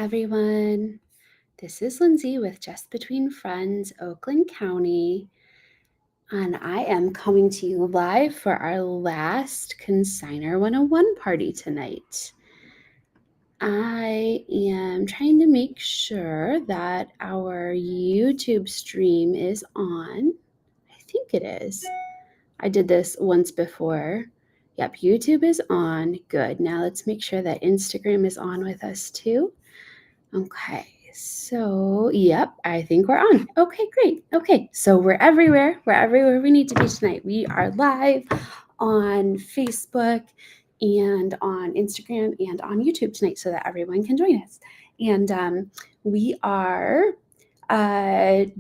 everyone. This is Lindsay with Just Between Friends, Oakland County, and I am coming to you live for our last Consignor 101 party tonight. I am trying to make sure that our YouTube stream is on. I think it is. I did this once before. Yep, YouTube is on. Good. Now let's make sure that Instagram is on with us too. Okay, so yep, I think we're on. Okay, great. Okay, so we're everywhere. We're everywhere we need to be tonight. We are live on Facebook and on Instagram and on YouTube tonight so that everyone can join us. And we are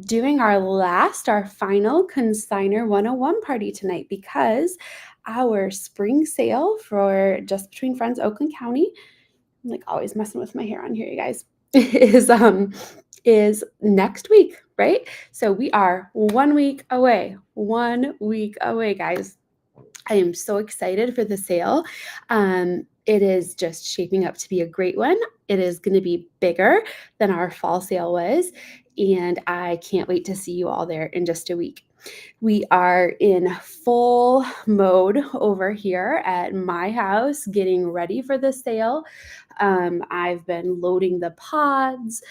doing our final Consignor 101 party tonight because our spring sale for Just Between Friends, Oakland County, I'm like always messing with my hair on here, you guys, is next week, right? So we are 1 week away. 1 week away, guys. I am so excited for the sale. It is just shaping up to be a great one. It is going to be bigger than our fall sale was, and I can't wait to see you all there in just a week. We are in full mode over here at my house, getting ready for the sale. I've been loading the pods.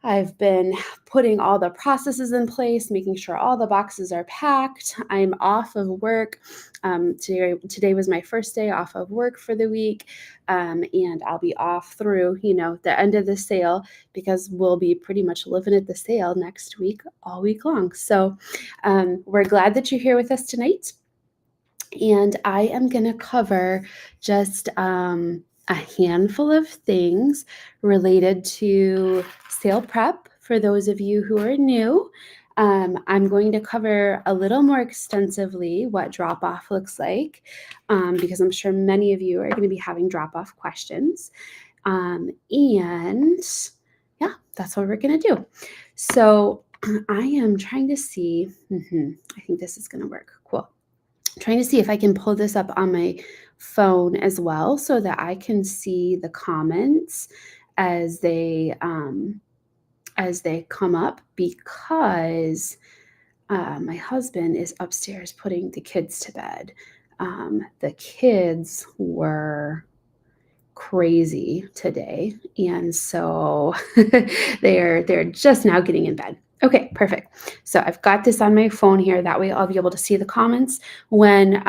I've been putting all the processes in place, making sure all the boxes are packed. I'm off of work. Today was my first day off of work for the week, and I'll be off through, the end of the sale because we'll be pretty much living at the sale next week, all week long. So we're glad that you're here with us tonight, and I am going to cover just a handful of things related to sale prep for those of you who are new. I'm going to cover a little more extensively what drop-off looks like because I'm sure many of you are going to be having drop-off questions. And yeah, that's what we're going to do. So I am trying to see, I think this is going to work. Cool. Trying to see if I can pull this up on my phone as well so that I can see the comments as they come up, because my husband is upstairs putting the kids to bed. The kids were crazy today, and so they're just now getting in bed. Okay, perfect. So I've got this on my phone here. That way I'll be able to see the comments when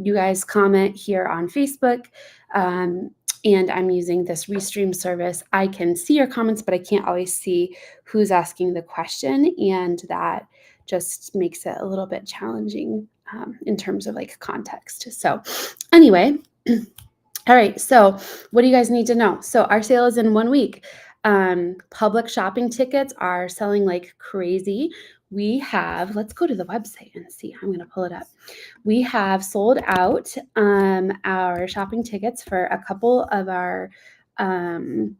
you guys comment here on Facebook. And I'm using this Restream service. I can see your comments, but I can't always see who's asking the question. And that just makes it a little bit challenging in terms of like context. So anyway, all right. So what do you guys need to know? So our sale is in 1 week. Public shopping tickets are selling like crazy. Let's go to the website and see. I'm going to pull it up. We have sold out our shopping tickets for a couple of our times.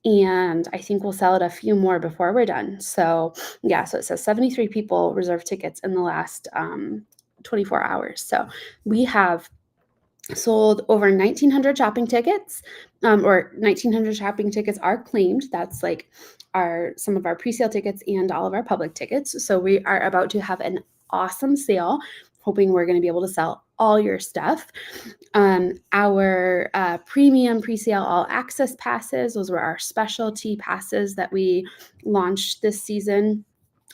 And I think we'll sell it a few more before we're done. So yeah, so it says 73 people reserved tickets in the last 24 hours. So we have sold over 1,900 shopping tickets, or 1,900 shopping tickets are claimed. That's like some of our pre-sale tickets and all of our public tickets. So we are about to have an awesome sale, hoping we're going to be able to sell all your stuff. Our premium pre-sale all access passes, those were our specialty passes that we launched this season,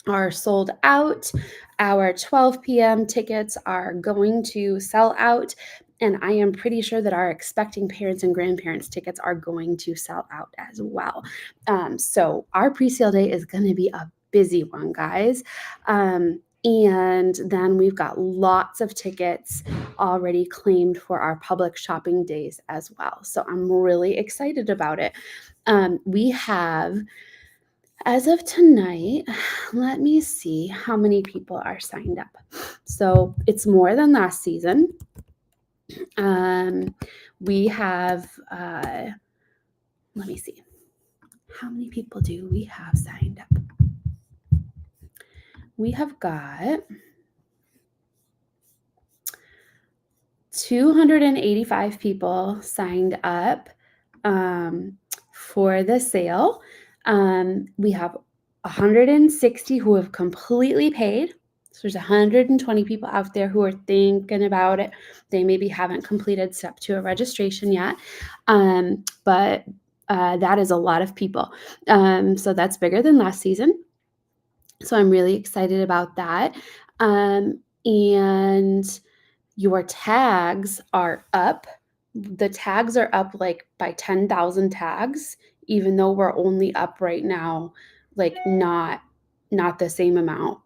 are sold out. Our 12 p.m. tickets are going to sell out. And I am pretty sure that our expecting parents and grandparents tickets are going to sell out as well. So our pre-sale day is going to be a busy one, guys. And then we've got lots of tickets already claimed for our public shopping days as well. So I'm really excited about it. We have, as of tonight, let me see how many people are signed up. So it's more than last season. We have, let me see, how many people do we have signed up? We have got 285 people signed up for the sale. We have 160 who have completely paid. So there's 120 people out there who are thinking about it. They maybe haven't completed step 2 of registration yet, but that is a lot of people. So that's bigger than last season. So I'm really excited about that. And your tags are up. The tags are up like by 10,000 tags, even though we're only up right now, like not the same amount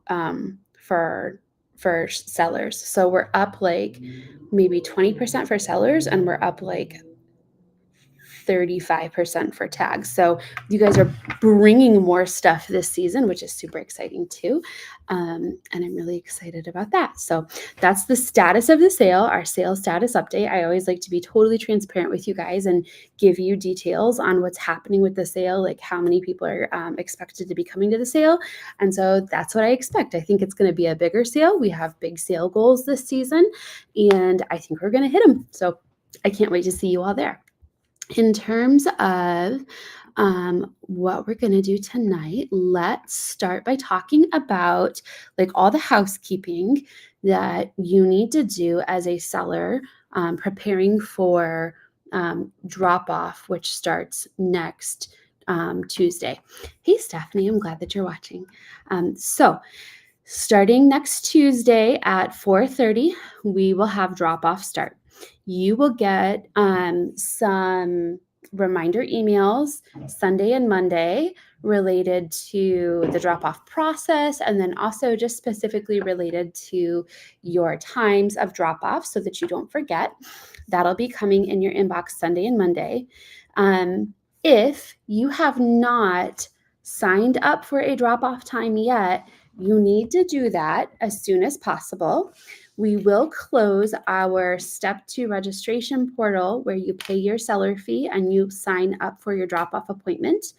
for sellers. So we're up like maybe 20% for sellers, and we're up like 35% for tags. So you guys are bringing more stuff this season, which is super exciting too. And I'm really excited about that. So that's the status of the sale, our sales status update. I always like to be totally transparent with you guys and give you details on what's happening with the sale, like how many people are expected to be coming to the sale. And so that's what I expect. I think it's going to be a bigger sale. We have big sale goals this season, and I think we're going to hit them. So I can't wait to see you all there. In terms of what we're going to do tonight, let's start by talking about like all the housekeeping that you need to do as a seller preparing for drop off, which starts next Tuesday. Hey, Stephanie, I'm glad that you're watching. So starting next Tuesday at 4:30, we will have drop off start. You will get some reminder emails Sunday and Monday related to the drop off process, and then also just specifically related to your times of drop off so that you don't forget. That'll be coming in your inbox Sunday and Monday. If you have not signed up for a drop off time yet, you need to do that as soon as possible. We will close our step 2 registration portal where you pay your seller fee and you sign up for your drop-off appointment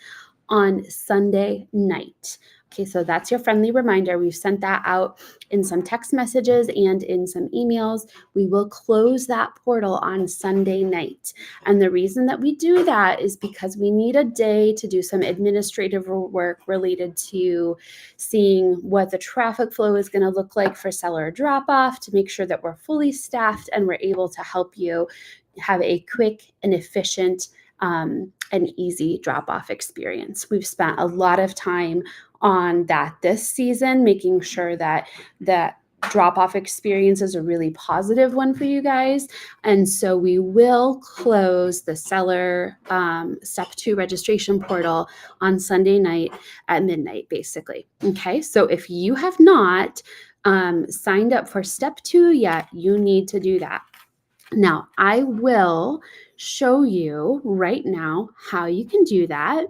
on Sunday night. Okay, so that's your friendly reminder. We've sent that out in some text messages and in some emails. We will close that portal on Sunday night. And the reason that we do that is because we need a day to do some administrative work related to seeing what the traffic flow is going to look like for seller drop off to make sure that we're fully staffed and we're able to help you have a quick and efficient and easy drop-off experience. We've spent a lot of time on that this season, making sure that that drop-off experience is a really positive one for you guys. And so we will close the seller step 2 registration portal on Sunday night at midnight, basically. Okay, so if you have not signed up for step 2 yet, you need to do that. Now, I will show you right now how you can do that.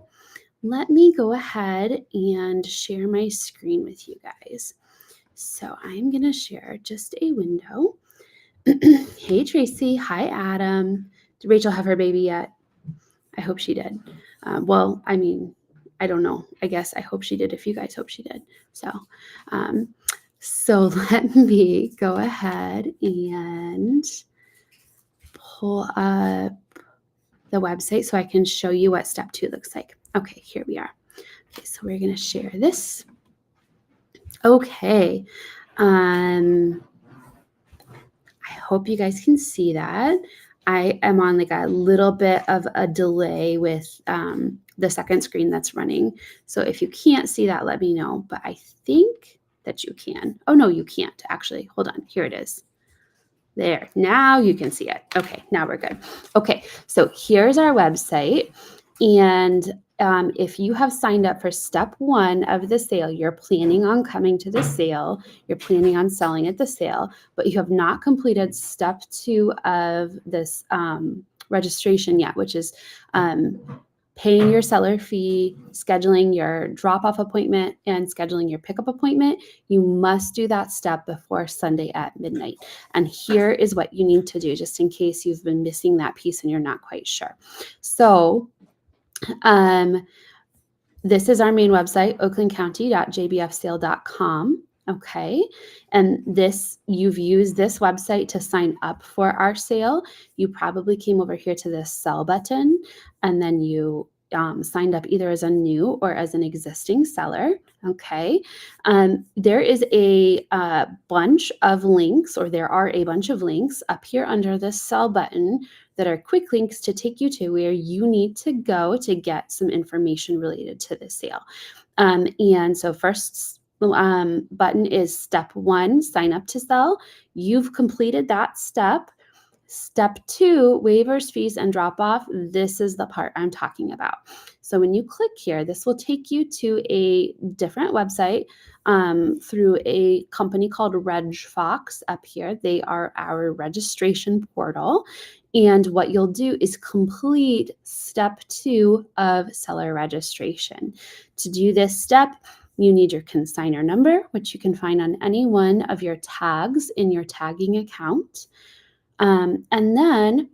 Let me go ahead and share my screen with you guys. So I'm going to share just a window. Hey, Tracy. Hi, Adam. Did Rachel have her baby yet? I hope she did. Well, I mean, I don't know. I guess I hope she did if you guys hope she did. So let me go ahead and pull up the website so I can show you what step 2 looks like. Okay, here we are. Okay, so we're going to share this. Okay. I hope you guys can see that. I am on like a little bit of a delay with the second screen that's running. So if you can't see that, let me know. But I think that you can. Oh, no, you can't actually. Hold on. Here it is. There, now you can see it. Okay, now we're good. Okay, so here's our website. And if you have signed up for step 1 of the sale, you're planning on coming to the sale, you're planning on selling at the sale, but you have not completed step 2 of this registration yet, which is paying your seller fee, scheduling your drop-off appointment, and scheduling your pickup appointment. You must do that step before Sunday at midnight. And here is what you need to do, just in case you've been missing that piece and you're not quite sure. So this is our main website, oaklandcounty.jbfsale.com. Okay. And you've used this website to sign up for our sale. You probably came over here to this sell button and then you signed up either as a new or as an existing seller. Okay. There is a bunch of links, or there are a bunch of links up here under this sell button that are quick links to take you to where you need to go to get some information related to the sale. And so first button is step 1, sign up to sell. You've completed that step. Step 2, waivers, fees, and drop off. This is the part I'm talking about. So when you click here, this will take you to a different website through a company called RegFox up here. They are our registration portal. And what you'll do is complete step 2 of seller registration. To do this step, you need your consignor number, which you can find on any one of your tags in your tagging account. And then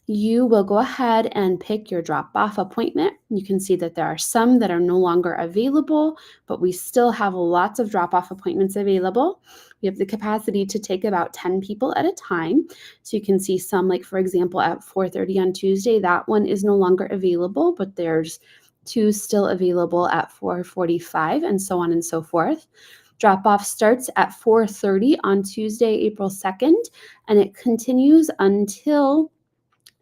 you will go ahead and pick your drop-off appointment. You can see that there are some that are no longer available, but we still have lots of drop-off appointments available. We have the capacity to take about 10 people at a time. So you can see some, like for example, at 4:30 on Tuesday, that one is no longer available, but there's 2 still available at 4:45, and so on and so forth. Drop-off starts at 4:30 on Tuesday, April 2nd, and it continues until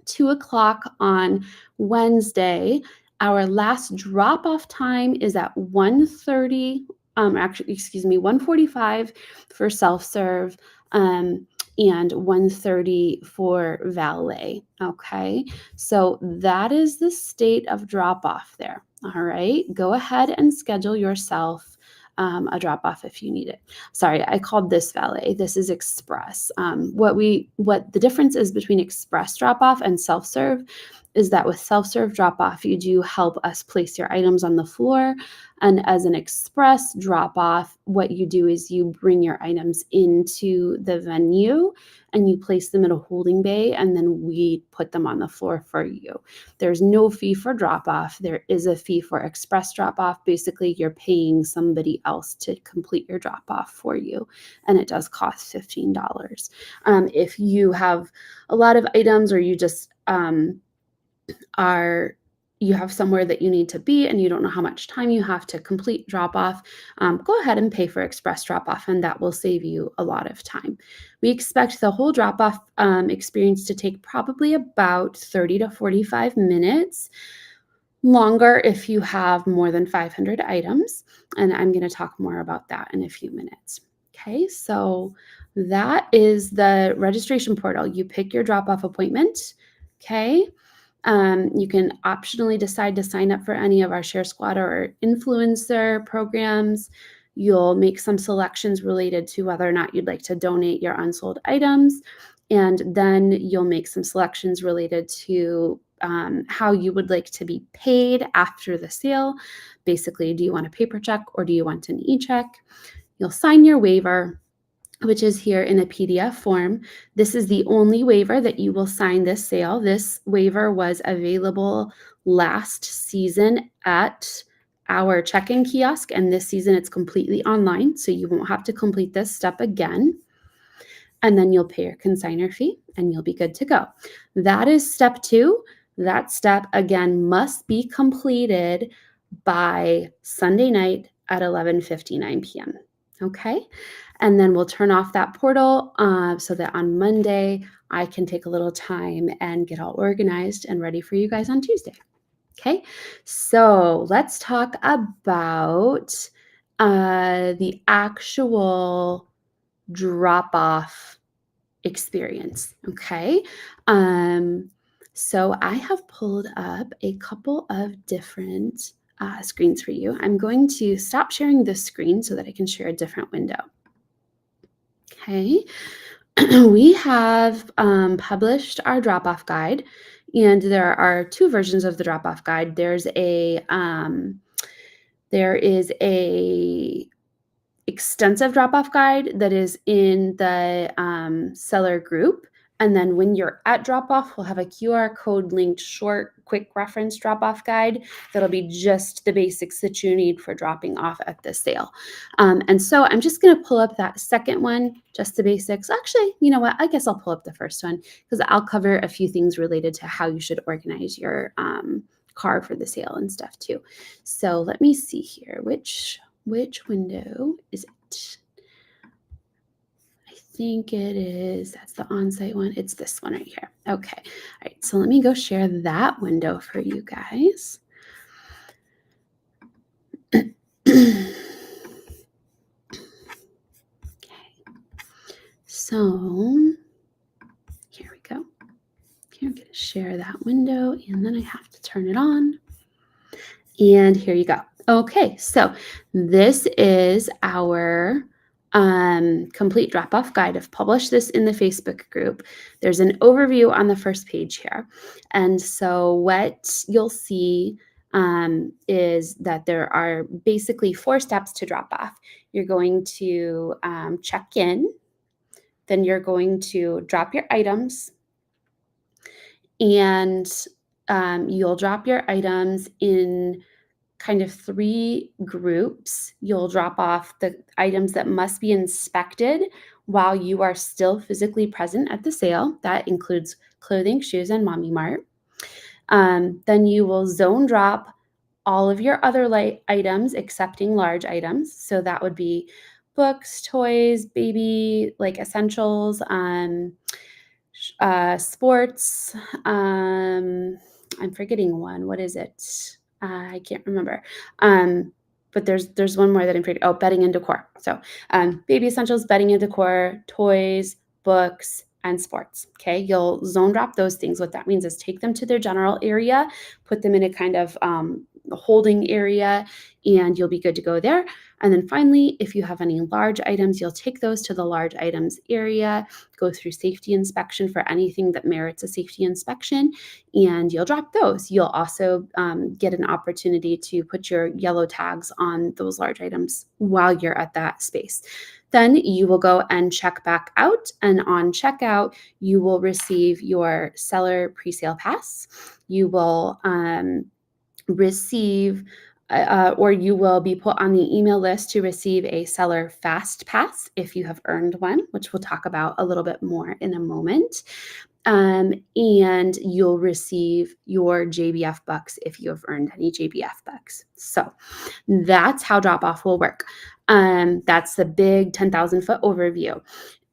2 o'clock on Wednesday. Our last drop-off time is at 1:30, 1:45 for self-serve, and 1:30 for valet. Okay, so that is the state of drop-off there. All right, go ahead and schedule yourself a drop-off if you need it. Sorry, I called this valet. This is express. What the difference is between express drop-off and self-serve is that with self-serve drop-off, you do help us place your items on the floor. And as an express drop-off, what you do is you bring your items into the venue and you place them in a holding bay, and then we put them on the floor for you. There's no fee for drop-off. There is a fee for express drop-off. Basically, you're paying somebody else to complete your drop-off for you, and it does cost $15. If you have a lot of items, or you just you have somewhere that you need to be and you don't know how much time you have to complete drop off, go ahead and pay for express drop off, and that will save you a lot of time. We expect the whole drop off experience to take probably about 30 to 45 minutes. Longer if you have more than 500 items, and I'm going to talk more about that in a few minutes. Okay, so that is the registration portal. You pick your drop-off appointment. Okay, you can optionally decide to sign up for any of our Share Squatter or influencer programs. You'll make some selections related to whether or not you'd like to donate your unsold items, and then you'll make some selections related to how you would like to be paid after the sale. Basically, do you want a paper check or do you want an e-check? You'll sign your waiver, which is here in a PDF form. This is the only waiver that you will sign this sale. This waiver was available last season at our check-in kiosk, and this season it's completely online, so you won't have to complete this step again. And then you'll pay your consignor fee and you'll be good to go. That is step 2. That step, again, must be completed by Sunday night at 11:59 p.m. Okay? And then we'll turn off that portal so that on Monday, I can take a little time and get all organized and ready for you guys on Tuesday. Okay? So let's talk about the actual drop-off experience. Okay. So I have pulled up a couple of different screens for you. I'm going to stop sharing this screen so that I can share a different window. Okay. We have published our drop-off guide, and there are 2 versions of the drop-off guide. There is a extensive drop-off guide that is in the seller group, And then when you're at drop-off, we'll have a QR code linked short, quick reference drop-off guide that'll be just the basics that you need for dropping off at the sale. And so I'm just going to pull up that second one, just the basics. Actually, you know what? I guess I'll pull up the first one because I'll cover a few things related to how you should organize your car for the sale and stuff too. So let me see here. Which window is it? I think it is, that's the on-site one. It's this one right here. Okay. All right. So let me go share that window for you guys. Okay. So here we go. Here, I'm going to share that window and then I have to turn it on. And here you go. Okay. So this is our complete drop-off guide. I've published this in the Facebook group. There's an overview on the first page here. And so what you'll see is that there are basically 4 steps to drop off. You're going to check in, then you're going to drop your items, and you'll drop your items in kind of 3 groups. You'll drop off the items that must be inspected while you are still physically present at the sale. That includes clothing, shoes, and Mommy Mart. Then you will zone drop all of your other light items, excepting large items. So that would be books, toys, baby, like essentials, sports. I'm forgetting one. What is it? I can't remember. But there's one more that I'm forgetting. Oh, bedding and decor. So baby essentials, bedding and decor, toys, books, and sports. Okay, you'll zone drop those things. What that means is take them to their general area, put them in a kind of holding area, and you'll be good to go there. And then finally, if you have any large items, you'll take those to the large items area, go through safety inspection for anything that merits a safety inspection, and you'll drop those. You'll also get an opportunity to put your yellow tags on those large items while you're at that space. Then you will go and check back out, and on checkout, you will receive your seller presale pass. You will receive or you will be put on the email list to receive a seller fast pass if you have earned one, which we'll talk about a little bit more in a moment. And you'll receive your JBF bucks if you have earned any JBF bucks. So that's how drop off will work. That's the big 10,000 foot overview.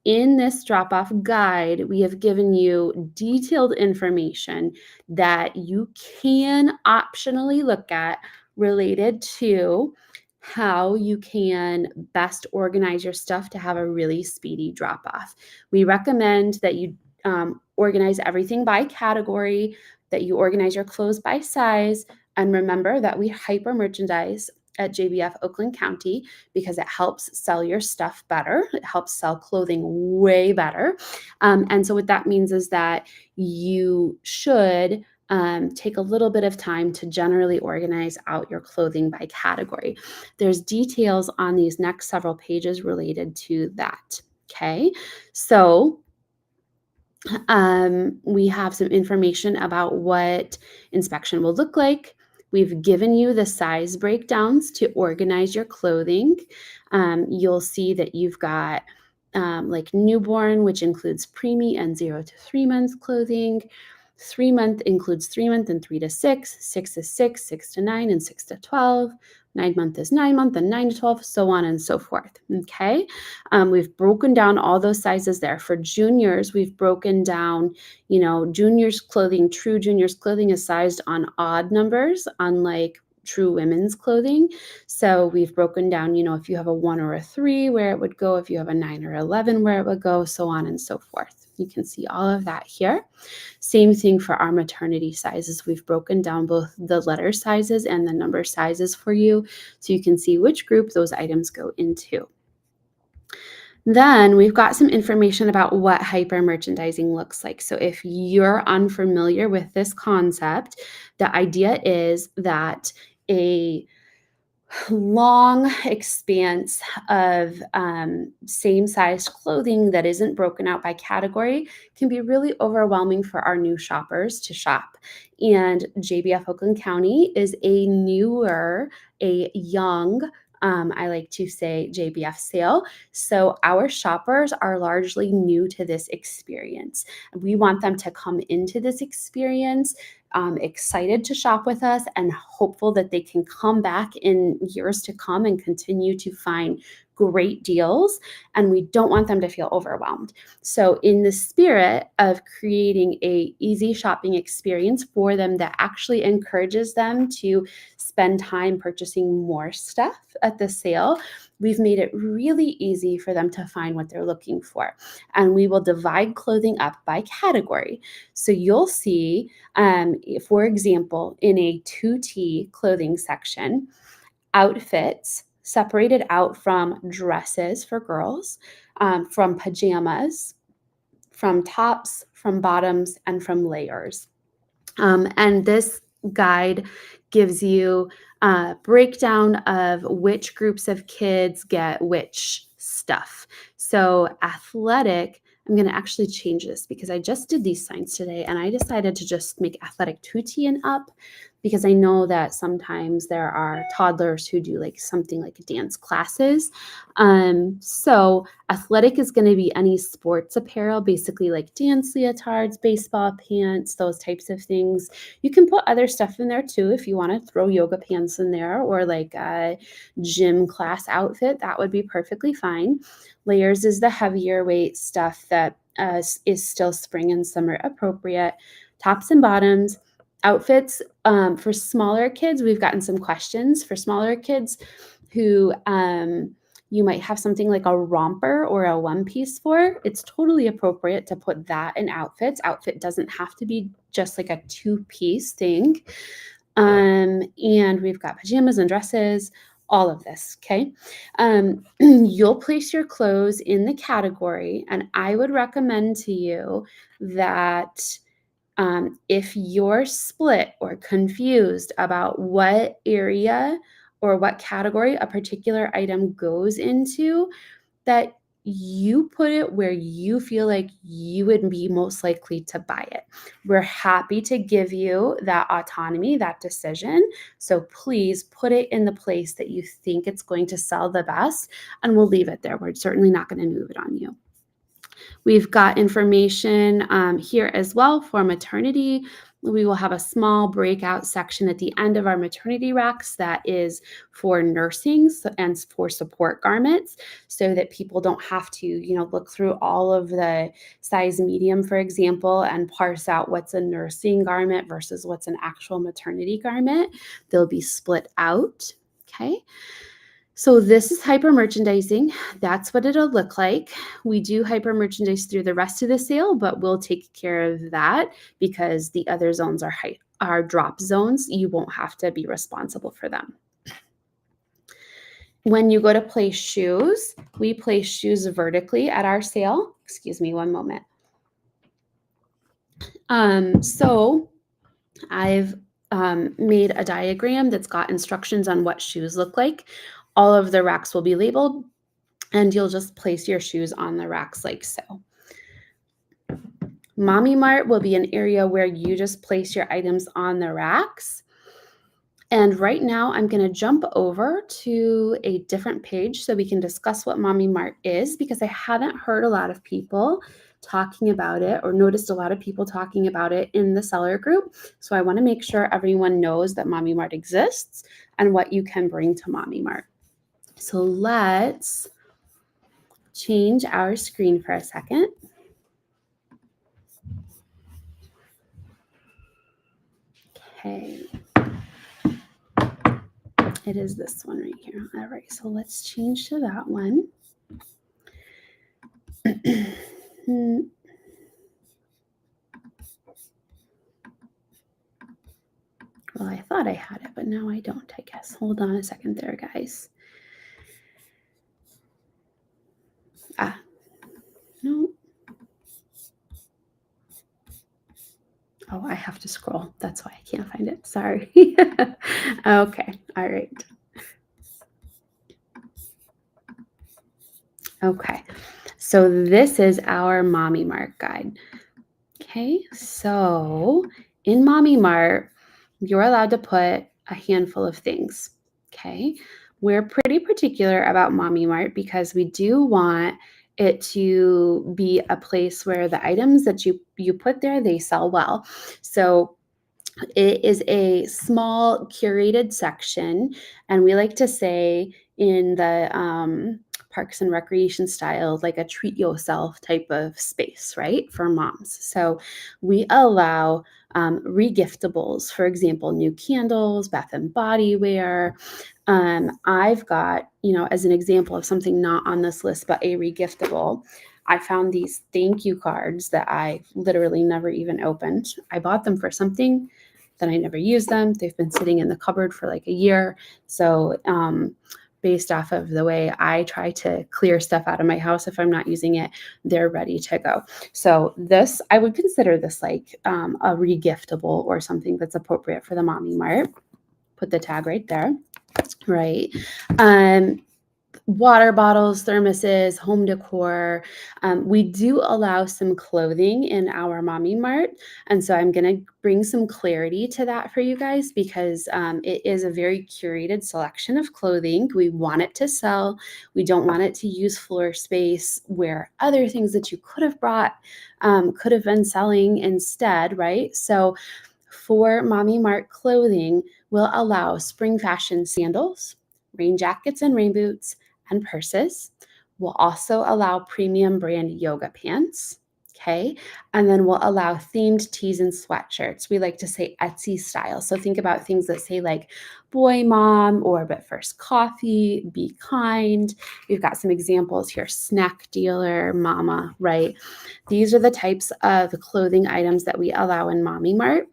In this drop-off guide, we have given you detailed information that you can optionally look at related to how you can best organize your stuff to have a really speedy drop-off. We recommend that you organize everything by category, that you organize your clothes by size, and remember that we hyper merchandise at JBF Oakland County because it helps sell your stuff better. It helps sell clothing way better. And so what that means is that you should take a little bit of time to generally organize out your clothing by category. There's details on these next several pages related to that. Okay, so we have some information about what inspection will look like. We've given you the size breakdowns to organize your clothing. You'll see that you've got like newborn, which includes preemie and 0 to 3 months clothing. 3 month includes 3 month and 3 to 6. 6 is 6, 6 to 9, and 6 to 12. 9 month is 9 month and 9 to 12, so on and so forth. Okay. We've broken down all those sizes there. For juniors, we've broken down, juniors clothing, true juniors clothing is sized on odd numbers, unlike true women's clothing. So we've broken down, if you have a 1 or a 3, where it would go, if you have a 9 or 11, where it would go, so on and so forth. You can see all of that here. Same thing for our maternity sizes. We've broken down both the letter sizes and the number sizes for you, so you can see which group those items go into. Then we've got some information about what hyper merchandising looks like. So if you're unfamiliar with this concept, the idea is that a long expanse of same-sized clothing that isn't broken out by category can be really overwhelming for our new shoppers to shop. And JBF Oakland County is a young, I like to say JBF sale. So our shoppers are largely new to this experience. We want them to come into this experience excited to shop with us and hopeful that they can come back in years to come and continue to find great deals. And we don't want them to feel overwhelmed. So in the spirit of creating a easy shopping experience for them that actually encourages them to spend time purchasing more stuff at the sale, we've made it really easy for them to find what they're looking for. And we will divide clothing up by category. So you'll see, for example, in a 2T clothing section, outfits separated out from dresses for girls, from pajamas, from tops, from bottoms, and from layers. And this guide gives you a breakdown of which groups of kids get which stuff. So athletic, I'm going to actually change this because I just did these signs today and I decided to just make athletic 2T and up because I know that sometimes there are toddlers who do like something like dance classes. So athletic is going to be any sports apparel, basically like dance leotards, baseball pants, those types of things. You can put other stuff in there too if you want to throw yoga pants in there or like a gym class outfit. That would be perfectly fine. Layers is the heavier weight stuff that is still spring and summer appropriate. Tops and bottoms. Outfits for smaller kids, we've gotten some questions for smaller kids who you might have something like a romper or a one piece for. It's totally appropriate to put that in outfits. Outfit doesn't have to be just like a two-piece thing. And we've got pajamas and dresses, all of this, okay? You'll place your clothes in the category, and I would recommend to you that if you're split or confused about what area or what category a particular item goes into, that you put it where you feel like you would be most likely to buy it. We're happy to give you that autonomy, that decision. So please put it in the place that you think it's going to sell the best, and we'll leave it there. We're certainly not going to move it on you. We've got information here as well for maternity. We will have a small breakout section at the end of our maternity racks that is for nursing and for support garments so that people don't have to, look through all of the size medium, for example, and parse out what's a nursing garment versus what's an actual maternity garment. They'll be split out, okay? So this is hyper merchandising. That's what it'll look like. We do hyper merchandise through the rest of the sale, but we'll take care of that because the other zones are drop zones. You won't have to be responsible for them. When you go to place shoes, we place shoes vertically at our sale. Excuse me one moment. So I've made a diagram that's got instructions on what shoes look like. All of the racks will be labeled, and you'll just place your shoes on the racks like so. Mommy Mart will be an area where you just place your items on the racks. And right now I'm going to jump over to a different page so we can discuss what Mommy Mart is, because I haven't heard a lot of people talking about it or noticed a lot of people talking about it in the seller group. So I want to make sure everyone knows that Mommy Mart exists and what you can bring to Mommy Mart. So let's change our screen for a second. Okay. It is this one right here. All right, so let's change to that one. Well, I thought I had it, but now I don't, I guess. Hold on a second there, guys. No. Oh, I have to scroll. That's why I can't find it. Sorry. Okay. All right. Okay, so this is our Mommy Mart guide. Okay, so in Mommy Mart, you're allowed to put a handful of things. Okay, we're pretty particular about Mommy Mart because we do want it to be a place where the items that you put there, they sell well. So it is a small curated section, and we like to say in the Parks and Recreation style, like a treat yourself type of space, right, for moms. So we allow regiftables, for example, new candles, Bath and Body Wear. I've got, as an example of something not on this list, but a regiftable. I found these thank you cards that I literally never even opened. I bought them for something, then I never used them. They've been sitting in the cupboard for like a year. So, based off of the way I try to clear stuff out of my house, if I'm not using it, they're ready to go. So, this, I would consider this like a regiftable or something that's appropriate for the Mommy Mart. Put the tag right there, right? Um, Water bottles, thermoses, home decor. We do allow some clothing in our Mommy Mart. And so I'm going to bring some clarity to that for you guys because it is a very curated selection of clothing. We want it to sell. We don't want it to use floor space where other things that you could have brought could have been selling instead, right? So for Mommy Mart clothing, we'll allow spring fashion sandals, rain jackets and rain boots, and purses. We'll also allow premium brand yoga pants. Okay. And then we'll allow themed tees and sweatshirts. We like to say Etsy style. So think about things that say like boy mom or but first coffee, be kind. We've got some examples here snack dealer, mama, right? These are the types of clothing items that we allow in Mommy Mart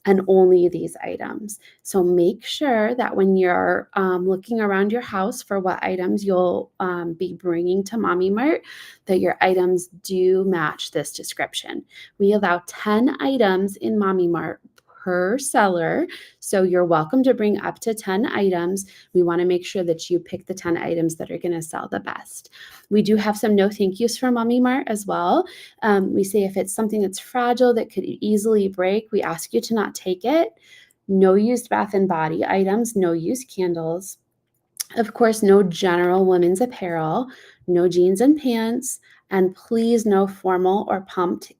and only these items. So make sure that when you're looking around your house for what items you'll be bringing to Mommy Mart, that your items do match this description. We allow 10 items in Mommy Mart per seller. So you're welcome to bring up to 10 items. We want to make sure that you pick the 10 items that are going to sell the best. We do have some no thank yous for Mommy Mart as well. We say if it's something that's fragile that could easily break, we ask you to not take it. No used Bath and Body items, no used candles. Of course, no general women's apparel, no jeans and pants, and please no formal or pumped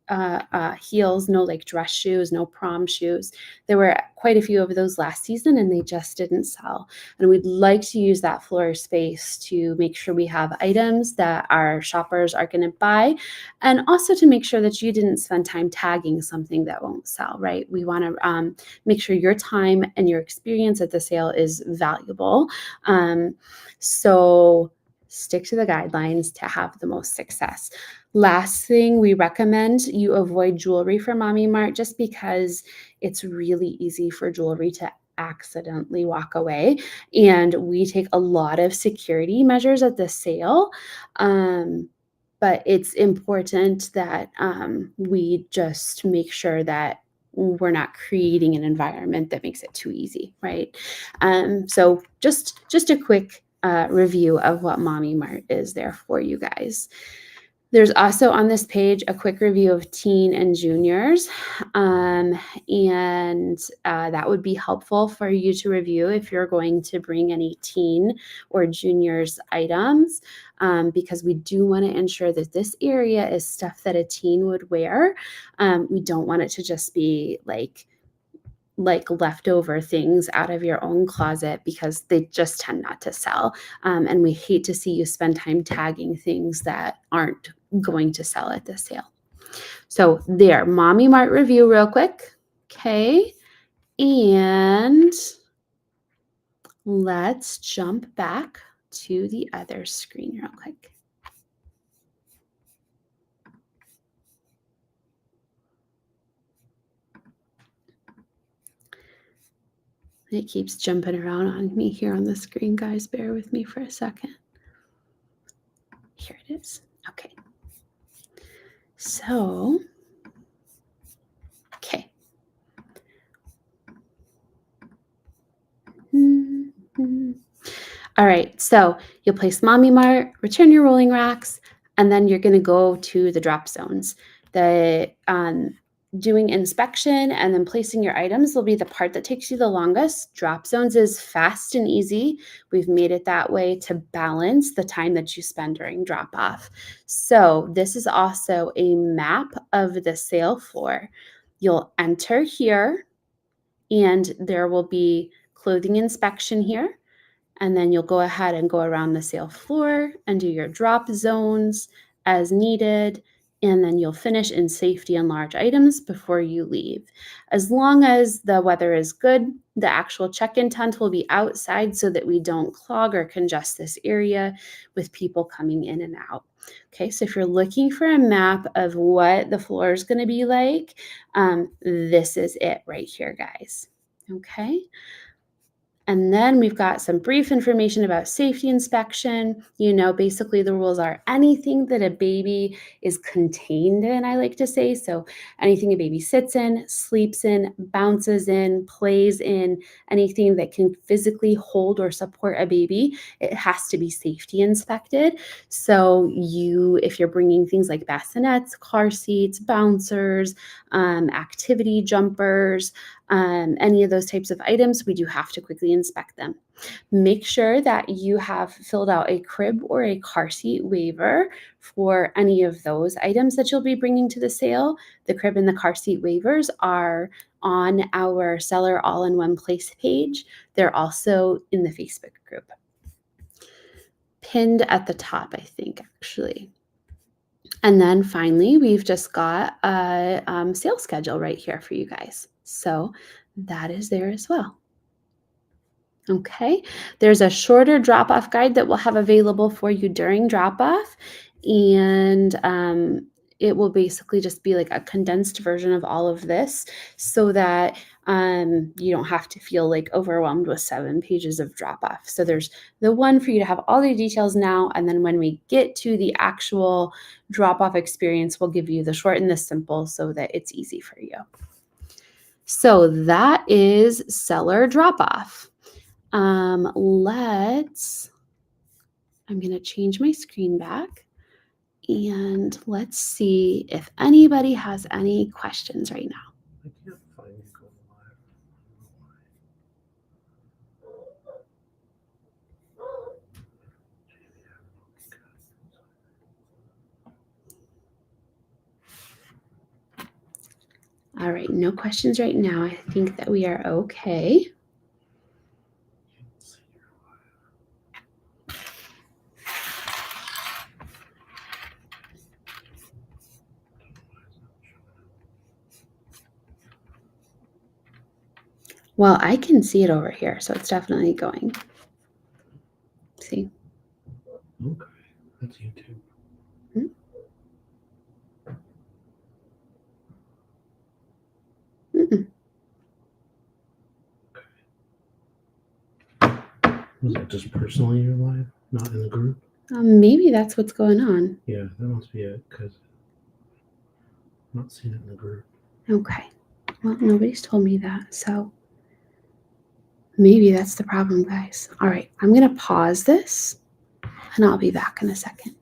heels, no like dress shoes, no prom shoes. There were quite a few of those last season and they just didn't sell. And we'd like to use that floor space to make sure we have items that our shoppers are going to buy and also to make sure that you didn't spend time tagging something that won't sell, right? We want to make sure your time and your experience at the sale is valuable. So stick to the guidelines to have the most success. Last thing, we recommend you avoid jewelry for Mommy Mart just because it's really easy for jewelry to accidentally walk away. And we take a lot of security measures at the sale. But it's important that we just make sure that we're not creating an environment that makes it too easy, right? So just a quick review of what Mommy Mart is there for you guys. There's also on this page a quick review of teen and juniors, and that would be helpful for you to review if you're going to bring any teen or juniors items, because we do want to ensure that this area is stuff that a teen would wear. We don't want it to just be like leftover things out of your own closet because they just tend not to sell. And we hate to see you spend time tagging things that aren't going to sell at the sale. So there, Mommy Mart review real quick. Okay. And let's jump back to the other screen real quick. It keeps jumping around on me here on the screen, guys. Bear with me for a second. Here it is. Okay. So, okay. All right, so you'll place Mommy Mart, return your rolling racks, and then you're going to go to the drop zones. The doing inspection and then placing your items will be the part that takes you the longest. Drop zones is fast and easy. We've made it that way to balance the time that you spend during drop off. So this is also a map of the sale floor. You'll enter here, and there will be clothing inspection here. And then you'll go ahead and go around the sale floor and do your drop zones as needed. And then you'll finish in safety and large items before you leave. As long as the weather is good, the actual check-in tent will be outside so that we don't clog or congest this area with people coming in and out. Okay, so if you're looking for a map of what the floor is going to be like, this is it right here, guys. Okay. And then we've got some brief information about safety inspection. Basically the rules are anything that a baby is contained in, I like to say. So anything a baby sits in, sleeps in, bounces in, plays in, anything that can physically hold or support a baby, it has to be safety inspected. So if you're bringing things like bassinets, car seats, bouncers, activity jumpers, any of those types of items, we do have to quickly inspect them. Make sure that you have filled out a crib or a car seat waiver for any of those items that you'll be bringing to the sale. The crib and the car seat waivers are on our Seller All-in-One Place page. They're also in the Facebook group. Pinned at the top, I think, actually. And then finally, we've just got a sales schedule right here for you guys. So that is there as well. Okay, there's a shorter drop-off guide that we'll have available for you during drop-off, and it will basically just be like a condensed version of all of this so that you don't have to feel like overwhelmed with 7 pages of drop-off. So there's the one for you to have all the details now, and then when we get to the actual drop-off experience, we'll give you the short and the simple so that it's easy for you. So that is seller drop-off. I'm going to change my screen back and let's see if anybody has any questions right now. I can't find you going live. All right, no questions right now. I think that we are okay. Well, I can see it over here, so it's definitely going. See? Okay, that's YouTube. Mm-mm. Was that just personally your live, not in the group? Maybe that's what's going on. Yeah, that must be it, because I'm not seeing it in the group. Okay. Well, nobody's told me that, so maybe that's the problem, guys. All right, I'm going to pause this, and I'll be back in a second.